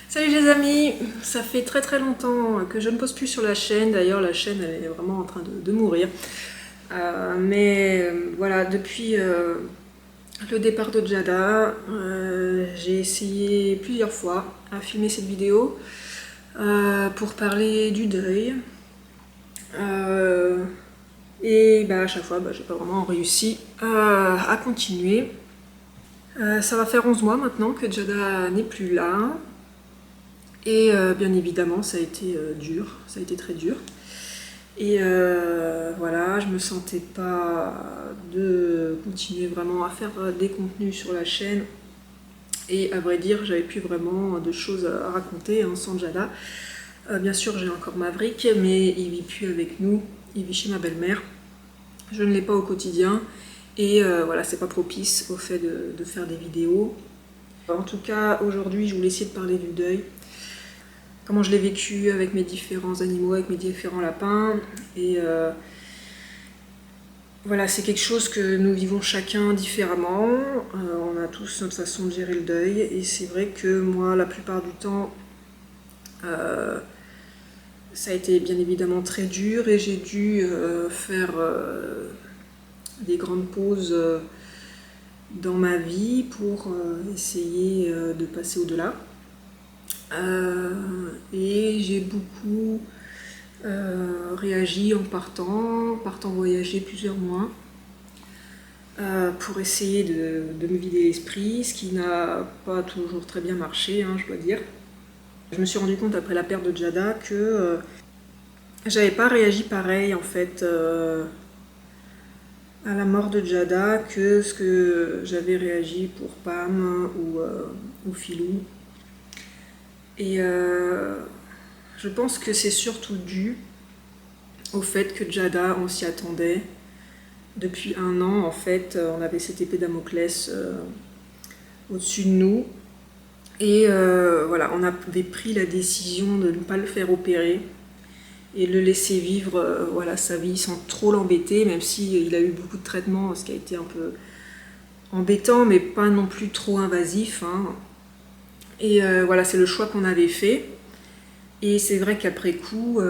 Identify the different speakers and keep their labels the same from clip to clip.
Speaker 1: Salut les amis, ça fait très longtemps que je ne poste plus sur la chaîne, d'ailleurs la chaîne elle est vraiment en train de mourir. Voilà, depuis le départ de Jada, j'ai essayé plusieurs fois à filmer cette vidéo pour parler du deuil. À chaque fois, j'ai pas vraiment réussi à continuer. Ça va faire 11 mois maintenant que Jada n'est plus là. Et bien évidemment, ça a été dur, ça a été très dur. Et voilà, je me sentais pas de continuer vraiment à faire des contenus sur la chaîne. Et à vrai dire, j'avais plus vraiment de choses à raconter sans Jada. Bien sûr, j'ai encore Maverick, mais il vit plus avec nous, il vit chez ma belle-mère. Je ne l'ai pas au quotidien. Et voilà, c'est pas propice au fait de faire des vidéos. En tout cas, aujourd'hui, je voulais essayer de parler du deuil. Comment je l'ai vécu avec mes différents animaux, avec mes différents lapins. Et voilà, c'est quelque chose que nous vivons chacun différemment. On a tous notre façon de gérer le deuil. Et c'est vrai que moi, la plupart du temps, ça a été bien évidemment très dur et j'ai dû faire des grandes pauses dans ma vie pour essayer de passer au-delà. Et j'ai beaucoup réagi en partant voyager plusieurs mois pour essayer de me vider l'esprit, ce qui n'a pas toujours très bien marché, je dois dire. Je me suis rendu compte après la perte de Jada que j'avais pas réagi pareil en fait à la mort de Jada que ce que j'avais réagi pour Pam ou Philou. Et je pense que c'est surtout dû au fait que Jada, on s'y attendait. Depuis 1 an, en fait, on avait cette épée Damoclès au-dessus de nous. Et voilà, on avait pris la décision de ne pas le faire opérer et le laisser vivre voilà, sa vie sans trop l'embêter, même s'il a eu beaucoup de traitements, ce qui a été un peu embêtant, mais pas non plus trop invasif. Et voilà, c'est le choix qu'on avait fait. Et c'est vrai qu'après coup, je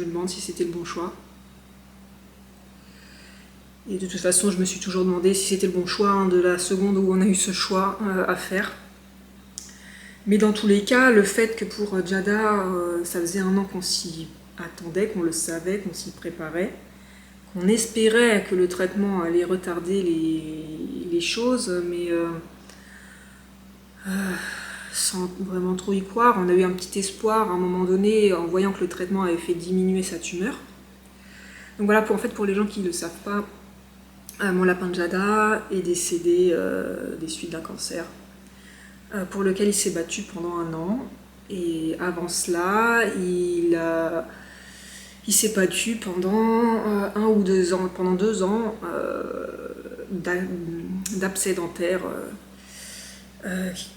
Speaker 1: me demande si c'était le bon choix. Et de toute façon, je me suis toujours demandé si c'était le bon choix de la seconde où on a eu ce choix à faire. Mais dans tous les cas, le fait que pour Jada, ça faisait 1 an qu'on s'y attendait, qu'on le savait, qu'on s'y préparait, qu'on espérait que le traitement allait retarder les choses, mais sans vraiment trop y croire. On a eu un petit espoir à un moment donné en voyant que le traitement avait fait diminuer sa tumeur. Donc voilà, pour les gens qui ne le savent pas, mon lapin de Jada est décédé des suites d'un cancer pour lequel il s'est battu pendant 1 an. Et avant cela, il s'est battu pendant 1 ou 2 ans, pendant 2 ans d'abcès dentaire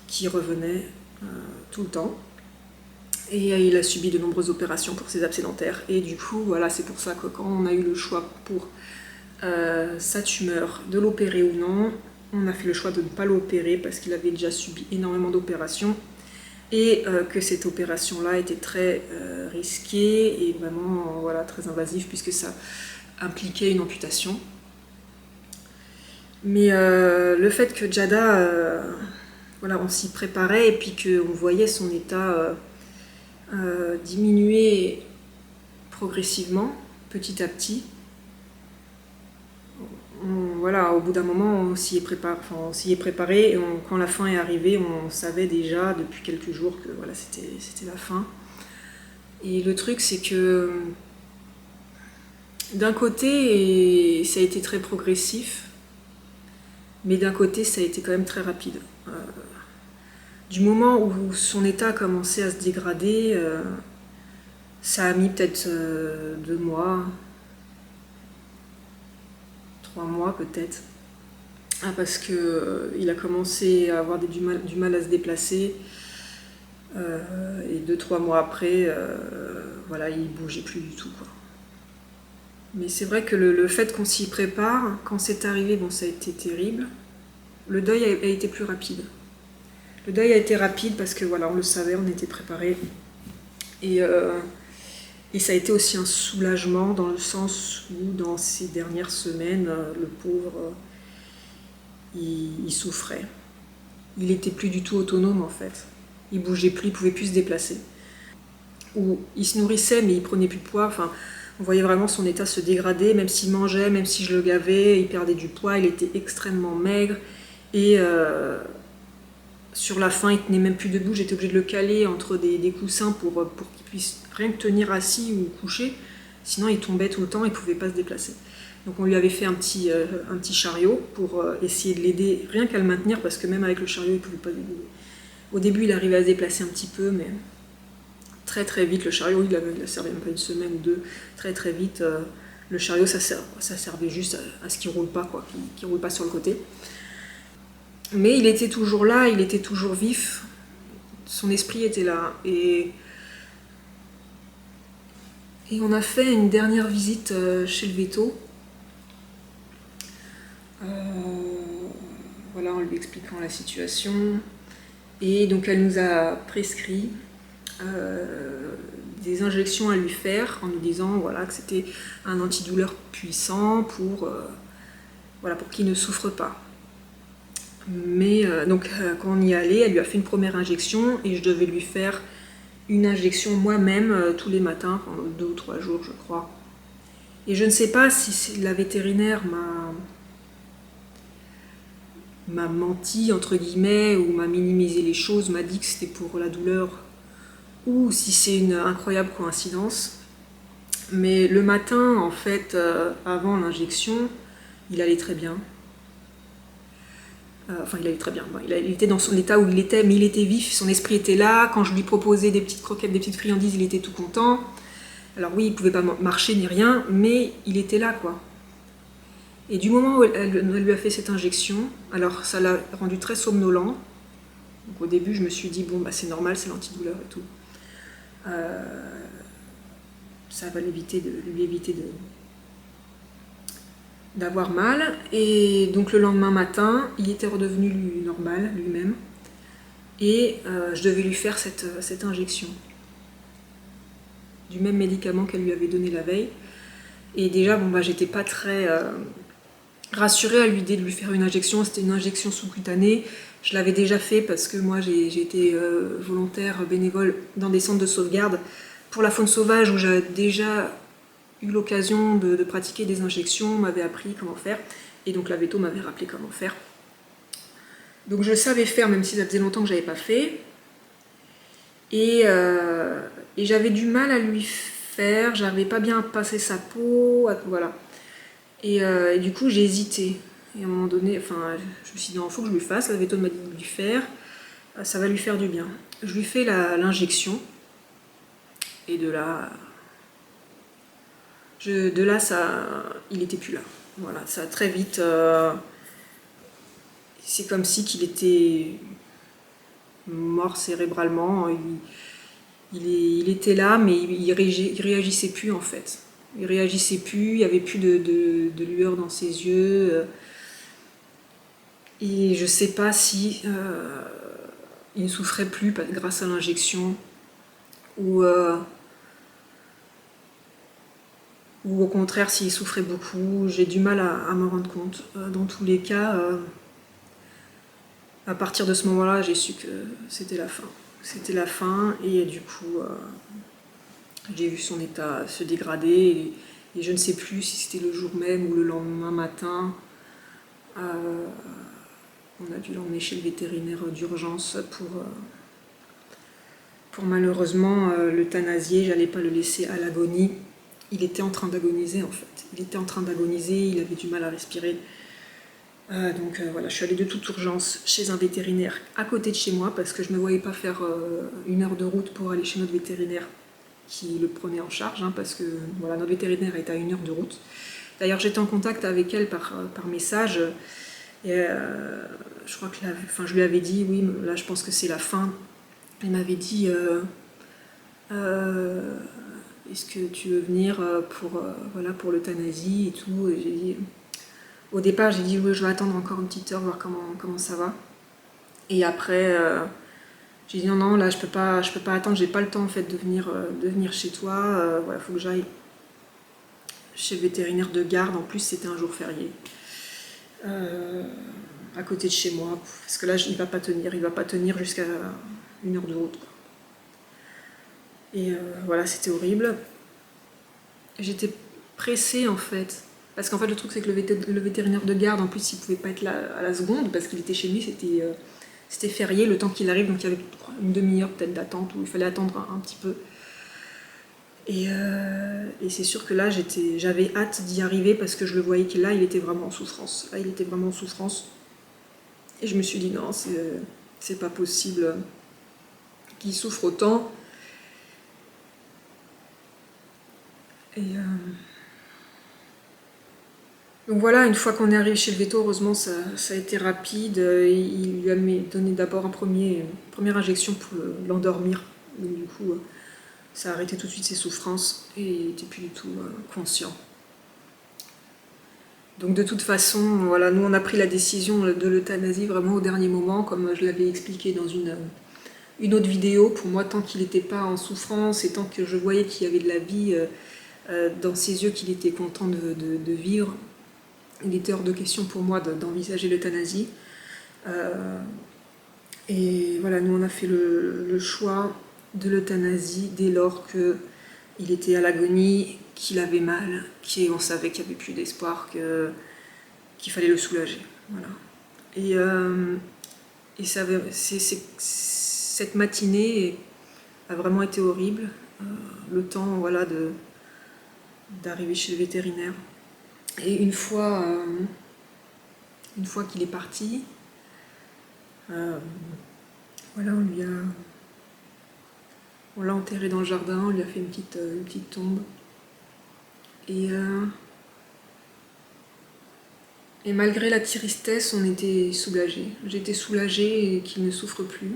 Speaker 1: qui revenaient tout le temps. Et il a subi de nombreuses opérations pour ses abcès dentaires. Et du coup, voilà, c'est pour ça que quand on a eu le choix pour sa tumeur, de l'opérer ou non, on a fait le choix de ne pas l'opérer parce qu'il avait déjà subi énormément d'opérations et que cette opération-là était très risquée et vraiment voilà, très invasive puisque ça impliquait une amputation. Mais le fait que Jada, voilà, on s'y préparait et puis qu'on voyait son état diminuer progressivement, petit à petit, voilà, au bout d'un moment, on s'y est préparé et quand la fin est arrivée, on savait déjà depuis quelques jours que voilà, c'était la fin. Et le truc, c'est que d'un côté, ça a été très progressif, mais d'un côté, ça a été quand même très rapide. Du moment où son état a commencé à se dégrader, ça a mis peut-être 2 mois, 3 mois peut-être. Parce qu'il a commencé à avoir du mal à se déplacer. Et 2-3 mois après, voilà, il bougeait plus du tout, quoi. Mais c'est vrai que le fait qu'on s'y prépare, quand c'est arrivé, bon, ça a été terrible. Le deuil a été plus rapide. Le deuil a été rapide parce que voilà, on le savait, on était préparés. Et ça a été aussi un soulagement dans le sens où dans ces dernières semaines, le pauvre, il souffrait. Il était plus du tout autonome en fait. Il bougeait plus, il pouvait plus se déplacer. Ou il se nourrissait mais il prenait plus de poids. Enfin, on voyait vraiment son état se dégrader, même s'il mangeait, même si je le gavais, il perdait du poids, il était extrêmement maigre. Et sur la fin, il tenait même plus debout, j'étais obligée de le caler entre des coussins pour qu'il puisse rien que tenir assis ou couché. Sinon, il tombait tout le temps, il ne pouvait pas se déplacer. Donc on lui avait fait un petit chariot pour essayer de l'aider, rien qu'à le maintenir, parce que même avec le chariot, il pouvait pas. Au début, il arrivait à se déplacer un petit peu, mais très très vite, le chariot, il a servi même pas une semaine ou deux, très très vite, le chariot, ça servait juste à ce qu'il roule pas, quoi, qu'il roule pas sur le côté. Mais il était toujours là, il était toujours vif, son esprit était là, et on a fait une dernière visite chez le véto. Voilà, en lui expliquant la situation. Et donc elle nous a prescrit des injections à lui faire en nous disant voilà, que c'était un antidouleur puissant pour qu'il ne souffre pas. Mais quand on y allait, elle lui a fait une première injection et je devais lui faire une injection moi-même tous les matins pendant 2 ou 3 jours, je crois. Et je ne sais pas si la vétérinaire m'a menti, entre guillemets, ou m'a minimisé les choses, m'a dit que c'était pour la douleur, ou si c'est une incroyable coïncidence. Mais le matin, en fait, avant l'injection, il allait très bien. Il allait très bien. Il était dans son état où il était, mais il était vif, son esprit était là. Quand je lui proposais des petites croquettes, des petites friandises, il était tout content. Alors oui, il ne pouvait pas marcher ni rien, mais il était là, quoi. Et du moment où elle lui a fait cette injection, alors ça l'a rendu très somnolent. Donc au début, je me suis dit, bon, c'est normal, c'est l'antidouleur et tout. Ça va lui éviter d'avoir mal. Et donc le lendemain matin, il était redevenu normal lui-même. Et je devais lui faire cette injection du même médicament qu'elle lui avait donné la veille. Et déjà, j'étais pas très rassurée à l'idée de lui faire une injection. C'était une injection sous-cutanée. Je l'avais déjà fait parce que moi j'ai été volontaire bénévole dans des centres de sauvegarde pour la faune sauvage où j'avais déjà eu l'occasion de pratiquer des injections, on m'avait appris comment faire, et donc la véto m'avait rappelé comment faire. Donc je savais faire, même si ça faisait longtemps que je n'avais pas fait. Et j'avais du mal à lui faire, j'arrivais pas bien à passer sa peau, voilà. Et du coup j'ai hésité. Et à un moment donné, je me suis dit, non, il faut que je lui fasse, la véto m'a dit de lui faire, ça va lui faire du bien. Je lui fais l'injection, et de là, il était plus là. Voilà, ça très vite, c'est comme si qu'il était mort cérébralement. Il était là, mais il réagissait plus en fait. Il réagissait plus, il n'y avait plus de lueur dans ses yeux. Et je sais pas si il ne souffrait plus grâce à l'injection ou au contraire s'il souffrait beaucoup. J'ai du mal à me rendre compte. Dans tous les cas, à partir de ce moment-là, j'ai su que c'était la fin. C'était la fin et du coup, j'ai vu son état se dégrader et je ne sais plus si c'était le jour même ou le lendemain matin. On a dû l'emmener chez le vétérinaire d'urgence pour malheureusement l'euthanasier. J'allais pas le laisser à l'agonie. Il était en train d'agoniser en fait. Il était en train d'agoniser, il avait du mal à respirer. Donc voilà, je suis allée de toute urgence chez un vétérinaire à côté de chez moi parce que je ne me voyais pas faire 1 heure de route pour aller chez notre vétérinaire qui le prenait en charge, parce que voilà, notre vétérinaire est à 1 heure de route. D'ailleurs, j'étais en contact avec elle par message et je crois que je lui avais dit, oui, là je pense que c'est la fin. Elle m'avait dit, est-ce que tu veux venir pour l'euthanasie et tout. Et j'ai dit, au départ, j'ai dit, oui, je vais attendre encore une petite heure, voir comment ça va. Et après, j'ai dit non, non, là je peux pas attendre, j'ai pas le temps en fait de venir chez toi. Voilà, faut que j'aille chez le vétérinaire de garde. En plus, c'était un jour férié. À côté de chez moi. Parce que là, il va pas tenir jusqu'à 1 heure de route, quoi. Et voilà, c'était horrible. J'étais pressée en fait. Parce qu'en fait, le truc, c'est que le vétérinaire de garde, en plus, il pouvait pas être là à la seconde, parce qu'il était chez lui, c'était férié, le temps qu'il arrive, donc il y avait une demi-heure peut-être d'attente, où il fallait attendre un petit peu. Et c'est sûr que là, j'avais hâte d'y arriver, parce que je le voyais que là, il était vraiment en souffrance. Là, il était vraiment en souffrance. Et je me suis dit, non, c'est pas possible qu'il souffre autant. Et donc voilà, une fois qu'on est arrivé chez le veto, heureusement ça a été rapide. Il lui a donné d'abord une première injection pour l'endormir. Donc du coup, ça a arrêté tout de suite ses souffrances et il n'était plus du tout conscient. Donc de toute façon, voilà, nous on a pris la décision de l'euthanasie vraiment au dernier moment, comme je l'avais expliqué dans une autre vidéo. Pour moi, tant qu'il n'était pas en souffrance et tant que je voyais qu'il y avait de la vie dans ses yeux, qu'il était content de vivre, il était hors de question pour moi d'envisager l'euthanasie. Et voilà, nous on a fait le choix de l'euthanasie dès lors qu'il était à l'agonie, qu'il avait mal, qu'on savait qu'il n'y avait plus d'espoir, qu'il fallait le soulager. Voilà. Et cette matinée a vraiment été horrible. Le temps, voilà, d'arriver chez le vétérinaire. Et une fois qu'il est parti, voilà, on l'a enterré dans le jardin, on lui a fait une petite tombe. Et malgré la tristesse, on était soulagés. J'étais soulagée qu'il ne souffre plus.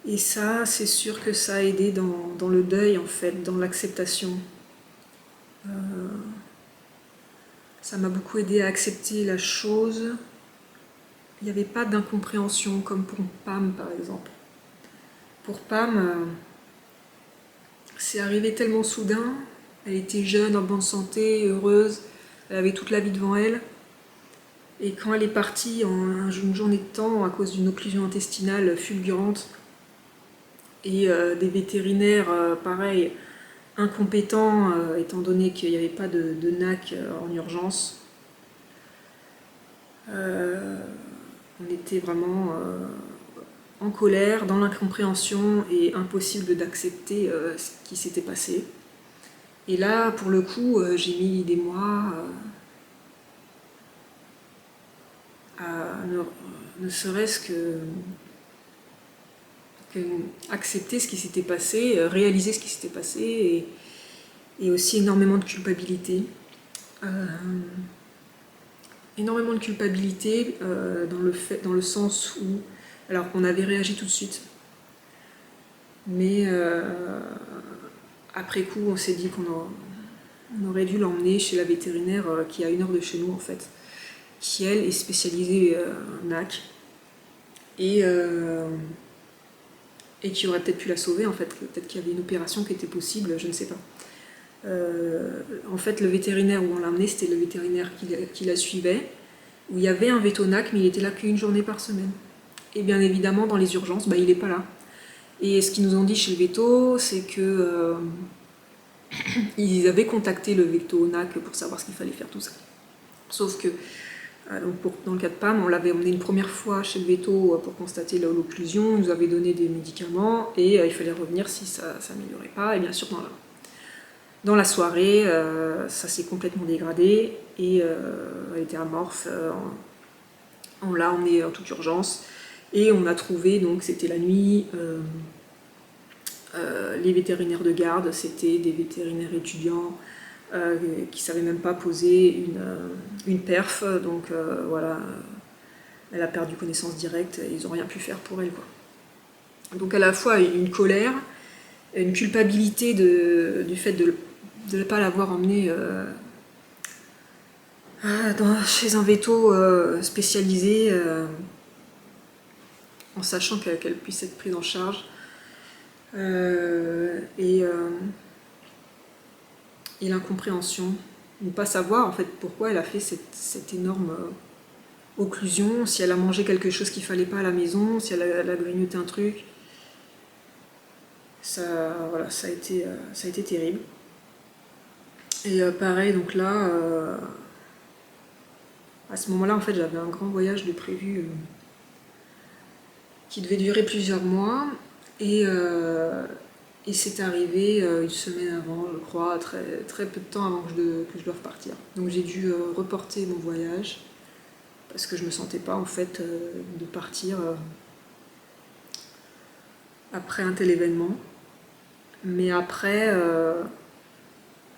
Speaker 1: Et ça, c'est sûr que ça a aidé dans le deuil, en fait, dans l'acceptation. Ça m'a beaucoup aidé à accepter la chose. Il n'y avait pas d'incompréhension, comme pour Pam, par exemple. Pour Pam, c'est arrivé tellement soudain. Elle était jeune, en bonne santé, heureuse. Elle avait toute la vie devant elle. Et quand elle est partie en une journée de temps à cause d'une occlusion intestinale fulgurante et des vétérinaires, pareil, incompétents, étant donné qu'il n'y avait pas de NAC en urgence, on était vraiment en colère, dans l'incompréhension et impossible d'accepter ce qui s'était passé. Et là, pour le coup, j'ai mis des mois à ne serait-ce que accepter ce qui s'était passé, réaliser ce qui s'était passé, et aussi énormément de culpabilité. Énormément de culpabilité dans le sens où, alors on avait réagi tout de suite, mais après coup on s'est dit qu'on aurait dû l'emmener chez la vétérinaire qui est à 1 heure de chez nous en fait, qui elle est spécialisée NAC et qui aurait peut-être pu la sauver en fait, peut-être qu'il y avait une opération qui était possible, je ne sais pas. En fait, le vétérinaire où on l'a emmené, c'était le vétérinaire qui la suivait, où il y avait un vétonac, mais il était là qu'une journée par semaine. Et bien évidemment, dans les urgences, il n'est pas là. Et ce qu'ils nous ont dit chez le véto, c'est que ils avaient contacté le vétonac pour savoir ce qu'il fallait faire, tout ça. Sauf que, dans le cas de Pam, on l'avait emmené une première fois chez le véto pour constater l'occlusion, ils nous avaient donné des médicaments, et il fallait revenir si ça ne s'améliorait pas, et bien sûr dans la soirée, ça s'est complètement dégradé et elle était amorphe. On l'a emmenée en toute urgence et on a trouvé, donc c'était la nuit, les vétérinaires de garde, c'était des vétérinaires étudiants qui ne savaient même pas poser une perf, donc voilà, elle a perdu connaissance directe et ils n'ont rien pu faire pour elle, quoi. Donc à la fois une colère, une culpabilité du fait de ne pas l'avoir emmenée chez un véto spécialisé, en sachant qu'elle puisse être prise en charge. Et l'incompréhension, ne pas savoir en fait pourquoi elle a fait cette énorme occlusion, si elle a mangé quelque chose qu'il fallait pas à la maison, si elle a grignoté un truc. Voilà, ça a été terrible. Et pareil, donc là, à ce moment-là, en fait, j'avais un grand voyage de prévu qui devait durer plusieurs mois. Et c'est arrivé une semaine avant, je crois, très, très peu de temps avant que je dois repartir. Donc j'ai dû reporter mon voyage parce que je me sentais pas en fait de partir après un tel événement. Mais après,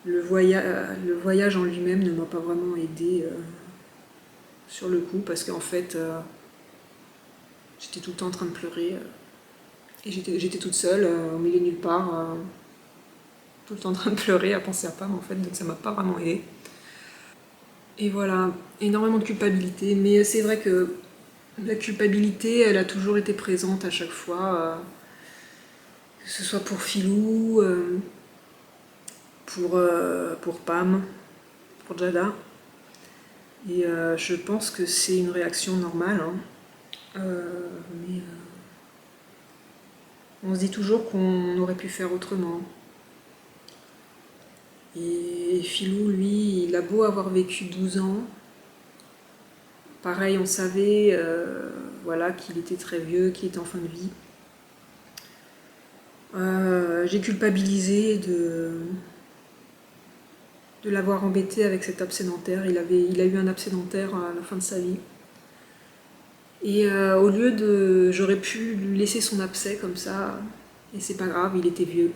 Speaker 1: le voyage en lui-même ne m'a pas vraiment aidé sur le coup parce qu'en fait, j'étais tout le temps en train de pleurer. Et j'étais toute seule, au milieu de nulle part, tout le temps en train de pleurer, à penser à Pam en fait, donc ça m'a pas vraiment aidé. Et voilà, énormément de culpabilité, mais c'est vrai que la culpabilité, elle a toujours été présente à chaque fois, que ce soit pour Philou, pour Pam, pour Jada. Et je pense que c'est une réaction normale, hein. Mais on se dit toujours qu'on aurait pu faire autrement. Et Philou, lui, il a beau avoir vécu 12 ans, pareil, on savait voilà, qu'il était très vieux, qu'il était en fin de vie. J'ai culpabilisé de l'avoir embêté avec cet abcès dentaire. Il a eu un abcès dentaire à la fin de sa vie. Et au lieu de... J'aurais pu lui laisser son abcès comme ça, et c'est pas grave, il était vieux.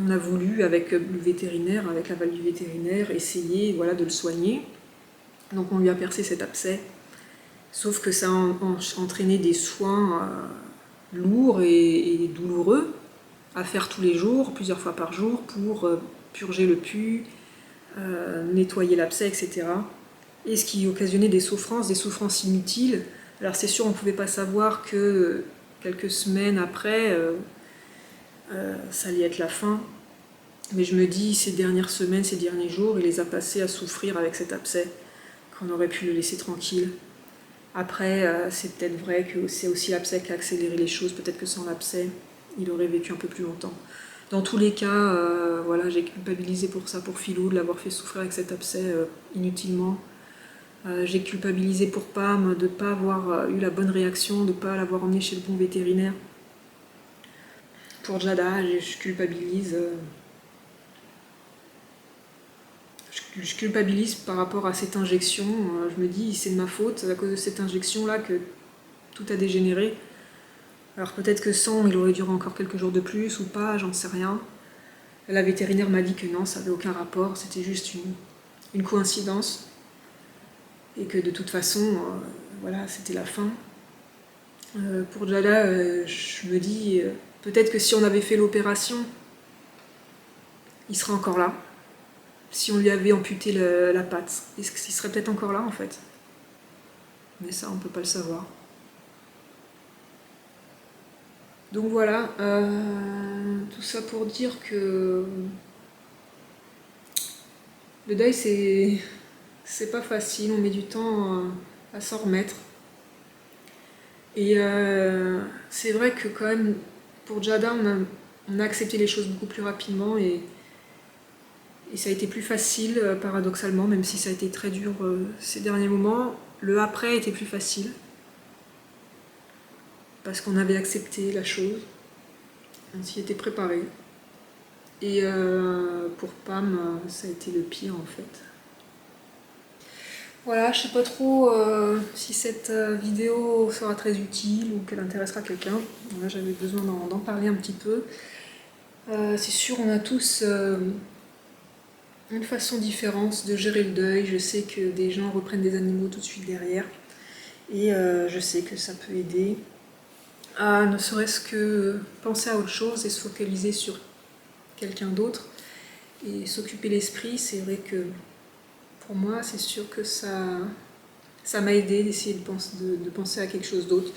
Speaker 1: On a voulu, avec le vétérinaire, avec l'aval du vétérinaire, essayer voilà, de le soigner. Donc on lui a percé cet abcès. Sauf que ça a entraîné des soins lourds et douloureux à faire tous les jours, plusieurs fois par jour, pour purger le pus, nettoyer l'abcès, etc. Et ce qui occasionnait des souffrances inutiles. Alors c'est sûr, on ne pouvait pas savoir que quelques semaines après, ça allait être la fin. Mais je me dis, ces dernières semaines, ces derniers jours, il les a passés à souffrir avec cet abcès, qu'on aurait pu le laisser tranquille. Après, c'est peut-être vrai que c'est aussi l'abcès qui a accéléré les choses. Peut-être que sans l'abcès, il aurait vécu un peu plus longtemps. Dans tous les cas, voilà, j'ai culpabilisé pour ça, pour Philou, de l'avoir fait souffrir avec cet abcès inutilement. J'ai culpabilisé pour Pam de ne pas avoir eu la bonne réaction, de ne pas l'avoir emmené chez le bon vétérinaire. Pour Jada, je culpabilise. Je culpabilise par rapport à cette injection. Je me dis, c'est de ma faute, c'est à cause de cette injection-là que tout a dégénéré. Alors peut-être que sans, il aurait duré encore quelques jours de plus ou pas, j'en sais rien. La vétérinaire m'a dit que non, ça n'avait aucun rapport, c'était juste une coïncidence. Et que de toute façon, voilà, c'était la fin. Pour Jada, je me dis, peut-être que si on avait fait l'opération, il serait encore là. Si on lui avait amputé la patte, est-ce qu'il serait peut-être encore là en fait? Mais ça, on peut pas le savoir. Donc voilà, tout ça pour dire que le deuil c'est pas facile, on met du temps à s'en remettre. Et c'est vrai que quand même, pour Jada, on a accepté les choses beaucoup plus rapidement et ça a été plus facile, paradoxalement, même si ça a été très dur ces derniers moments. Le après était plus facile, parce qu'on avait accepté la chose, on s'y était préparé. Et pour Pam, ça a été le pire en fait. Voilà, je sais pas trop si cette vidéo sera très utile ou qu'elle intéressera quelqu'un. Voilà, j'avais besoin d'en parler un petit peu. C'est sûr, on a tous une façon différente de gérer le deuil. Je sais que des gens reprennent des animaux tout de suite derrière. Et je sais que ça peut aider à ne serait-ce que penser à autre chose et se focaliser sur quelqu'un d'autre et s'occuper l'esprit. C'est vrai que pour moi, c'est sûr que ça m'a aidé d'essayer de penser à quelque chose d'autre.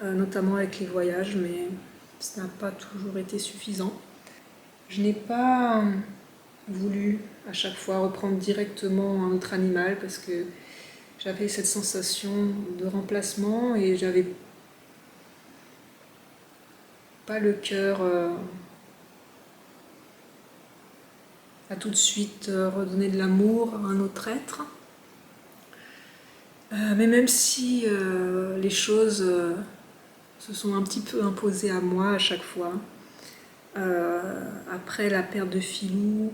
Speaker 1: notamment avec les voyages, mais ça n'a pas toujours été suffisant. Je n'ai pas voulu à chaque fois reprendre directement un autre animal parce que j'avais cette sensation de remplacement et j'avais pas le cœur à tout de suite redonner de l'amour à un autre être. Mais même si les choses se sont un petit peu imposées à moi à chaque fois, après la perte de Filou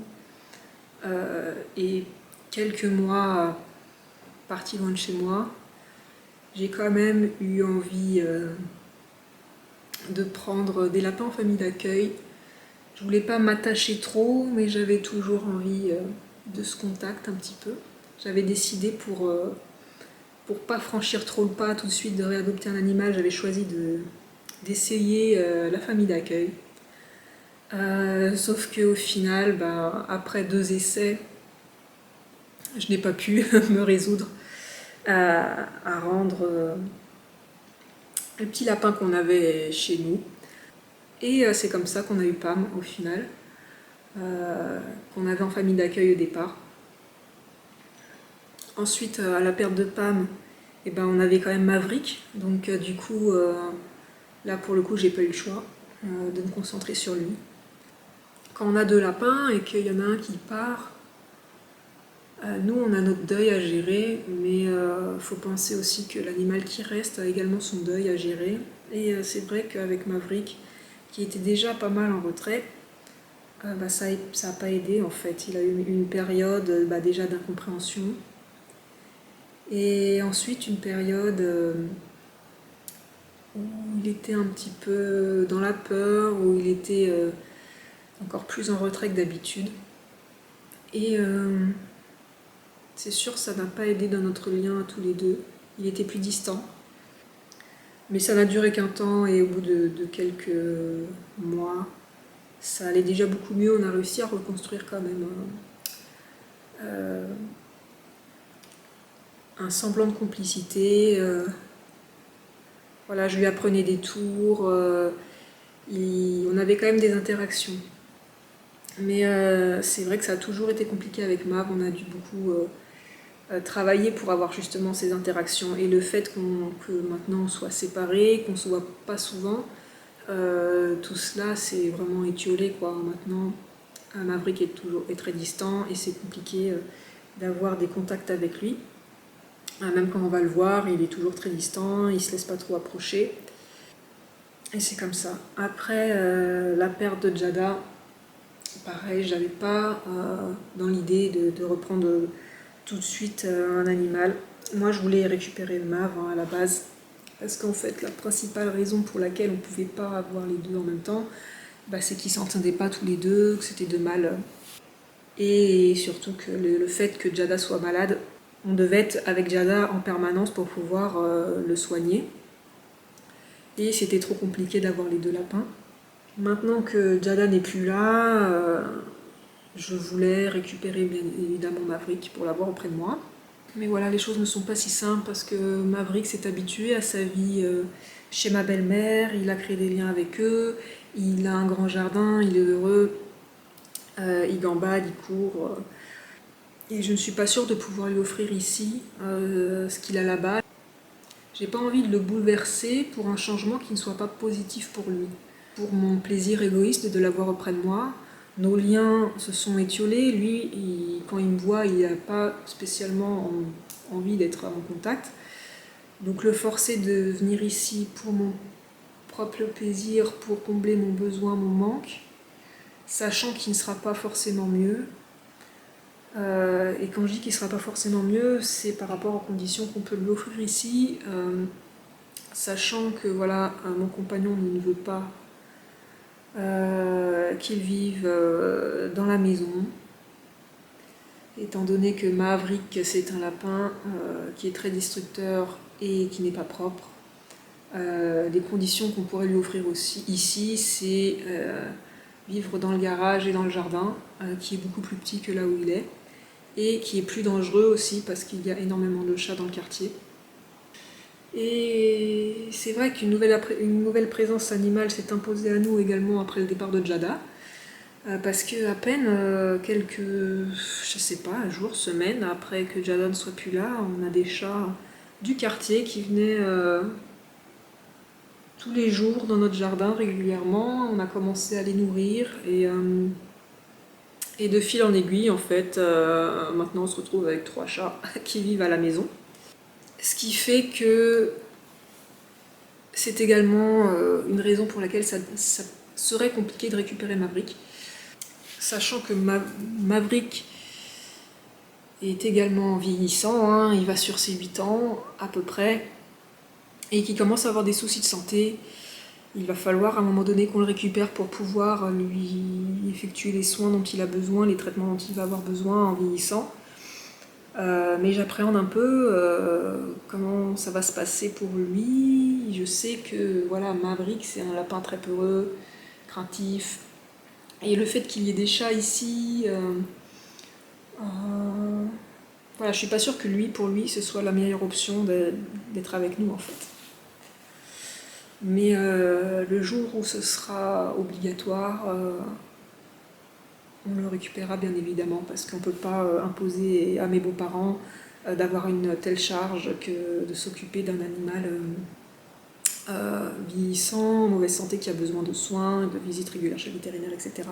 Speaker 1: et quelques mois partis loin de chez moi, j'ai quand même eu envie de prendre des lapins en famille d'accueil. Je voulais pas m'attacher trop, mais j'avais toujours envie de ce contact un petit peu. J'avais décidé pour pas franchir trop le pas tout de suite de réadopter un animal, j'avais choisi d'essayer la famille d'accueil. Sauf qu'au final, après 2 essais, je n'ai pas pu me résoudre à rendre le petit lapin qu'on avait chez nous. Et c'est comme ça qu'on a eu Pam au final, qu'on avait en famille d'accueil au départ. Ensuite, à la perte de Pam, on avait quand même Maverick. Donc du coup, là pour le coup, j'ai pas eu le choix de me concentrer sur lui. Quand on a 2 lapins et qu'il y en a un qui part, nous on a notre deuil à gérer, mais faut penser aussi que l'animal qui reste a également son deuil à gérer. Et c'est vrai qu'avec Maverick, qui était déjà pas mal en retrait, ça n'a pas aidé en fait. Il a eu une période déjà d'incompréhension. Et ensuite une période où il était un petit peu dans la peur, où il était encore plus en retrait que d'habitude. Et c'est sûr, ça n'a pas aidé dans notre lien à tous les deux. Il était plus distant. Mais ça n'a duré qu'un temps et au bout de quelques mois, ça allait déjà beaucoup mieux. On a réussi à reconstruire quand même un semblant de complicité. Voilà, je lui apprenais des tours. On avait quand même des interactions. Mais c'est vrai que ça a toujours été compliqué avec Mav. On a dû beaucoup travailler pour avoir justement ces interactions. Et le fait que maintenant on soit séparés, qu'on ne se voit pas souvent, tout cela c'est vraiment étiolé, quoi. Maintenant, Maverick est très distant et c'est compliqué d'avoir des contacts avec lui. Même quand on va le voir, il est toujours très distant, il se laisse pas trop approcher. Et c'est comme ça. Après la perte de Jada, pareil, j'avais pas dans l'idée de reprendre tout de suite un animal. Moi, je voulais récupérer le Mav à la base, parce qu'en fait, la principale raison pour laquelle on pouvait pas avoir les deux en même temps, c'est qu'ils s'entendaient pas tous les deux, que c'était 2 mâles. Et surtout que le fait que Jada soit malade, on devait être avec Jada en permanence pour pouvoir le soigner. Et c'était trop compliqué d'avoir les 2 lapins. Maintenant que Jada n'est plus là, je voulais récupérer bien évidemment Maverick pour l'avoir auprès de moi. Mais voilà, les choses ne sont pas si simples parce que Maverick s'est habitué à sa vie chez ma belle-mère, il a créé des liens avec eux, il a un grand jardin, il est heureux, il gambade, il court. Et je ne suis pas sûre de pouvoir lui offrir ici ce qu'il a là-bas. J'ai pas envie de le bouleverser pour un changement qui ne soit pas positif pour lui. Pour mon plaisir égoïste de l'avoir auprès de moi, nos liens se sont étiolés. Lui, quand il me voit, il n'a pas spécialement envie d'être en contact. Donc le forcer de venir ici pour mon propre plaisir, pour combler mon besoin, mon manque, sachant qu'il ne sera pas forcément mieux. Et quand je dis qu'il ne sera pas forcément mieux, c'est par rapport aux conditions qu'on peut lui offrir ici, sachant que voilà, mon compagnon ne veut pas qu'il vive dans la maison, étant donné que Maverick c'est un lapin qui est très destructeur et qui n'est pas propre. Les conditions qu'on pourrait lui offrir aussi ici, c'est vivre dans le garage et dans le jardin, qui est beaucoup plus petit que là où il est, et qui est plus dangereux aussi parce qu'il y a énormément de chats dans le quartier. Et c'est vrai qu'une nouvelle présence animale s'est imposée à nous également après le départ de Jada. Parce que à peine quelques, je sais pas, jours, semaines après que Jada ne soit plus là, on a des chats du quartier qui venaient tous les jours dans notre jardin régulièrement. On a commencé à les nourrir et de fil en aiguille, en fait, maintenant on se retrouve avec 3 chats qui vivent à la maison. Ce qui fait que c'est également une raison pour laquelle ça serait compliqué de récupérer Maverick. Sachant que Maverick est également vieillissant, hein, il va sur ses 8 ans à peu près, et qui commence à avoir des soucis de santé. Il va falloir à un moment donné qu'on le récupère pour pouvoir lui effectuer les soins dont il a besoin, les traitements dont il va avoir besoin en vieillissant. Mais j'appréhende un peu comment ça va se passer pour lui. Je sais que voilà, Maverick c'est un lapin très peureux, craintif. Et le fait qu'il y ait des chats ici, voilà, je suis pas sûre que pour lui, ce soit la meilleure option d'être avec nous en fait. Mais le jour où ce sera obligatoire, on le récupérera bien évidemment, parce qu'on ne peut pas imposer à mes beaux-parents d'avoir une telle charge que de s'occuper d'un animal vieillissant, en mauvaise santé, qui a besoin de soins, de visites régulières chez le vétérinaire, etc.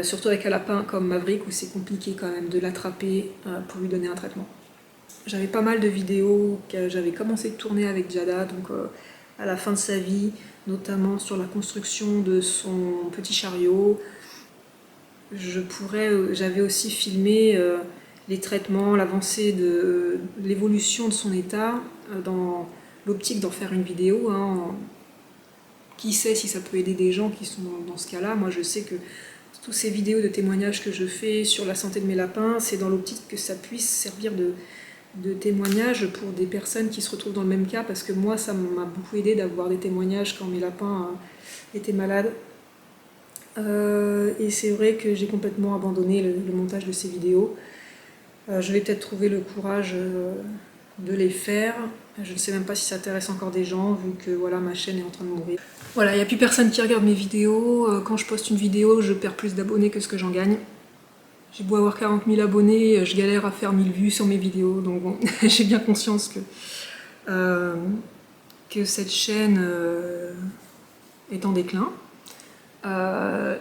Speaker 1: Surtout avec un lapin comme Maverick, où c'est compliqué quand même de l'attraper pour lui donner un traitement. J'avais pas mal de vidéos que j'avais commencé de tourner avec Jada, donc à la fin de sa vie, notamment sur la construction de son petit chariot. J'avais aussi filmé les traitements, l'avancée de l'évolution de son état, dans l'optique d'en faire une vidéo. Hein. Qui sait si ça peut aider des gens qui sont dans ce cas-là. Moi je sais que toutes ces vidéos de témoignages que je fais sur la santé de mes lapins, c'est dans l'optique que ça puisse servir de témoignage pour des personnes qui se retrouvent dans le même cas, parce que moi ça m'a beaucoup aidé d'avoir des témoignages quand mes lapins étaient malades. Et c'est vrai que j'ai complètement abandonné le montage de ces vidéos. Je vais peut-être trouver le courage de les faire. Je ne sais même pas si ça intéresse encore des gens, vu que voilà, ma chaîne est en train de mourir. Voilà, il n'y a plus personne qui regarde mes vidéos. Quand je poste une vidéo, je perds plus d'abonnés que ce que j'en gagne. J'ai beau avoir 40 000 abonnés, je galère à faire 1000 vues sur mes vidéos. Donc bon, j'ai bien conscience que cette chaîne est en déclin.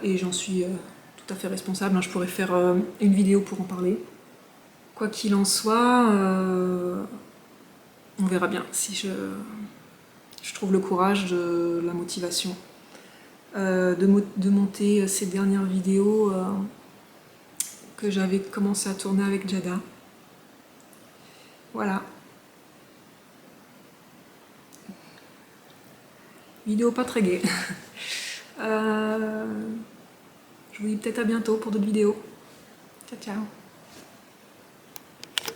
Speaker 1: Et j'en suis tout à fait responsable. Hein. Je pourrais faire une vidéo pour en parler. Quoi qu'il en soit, on verra bien si je trouve le courage, la motivation de monter ces dernières vidéos que j'avais commencé à tourner avec Jada. Voilà. Vidéo pas très gaie. Je vous dis peut-être à bientôt pour d'autres vidéos. Ciao ciao.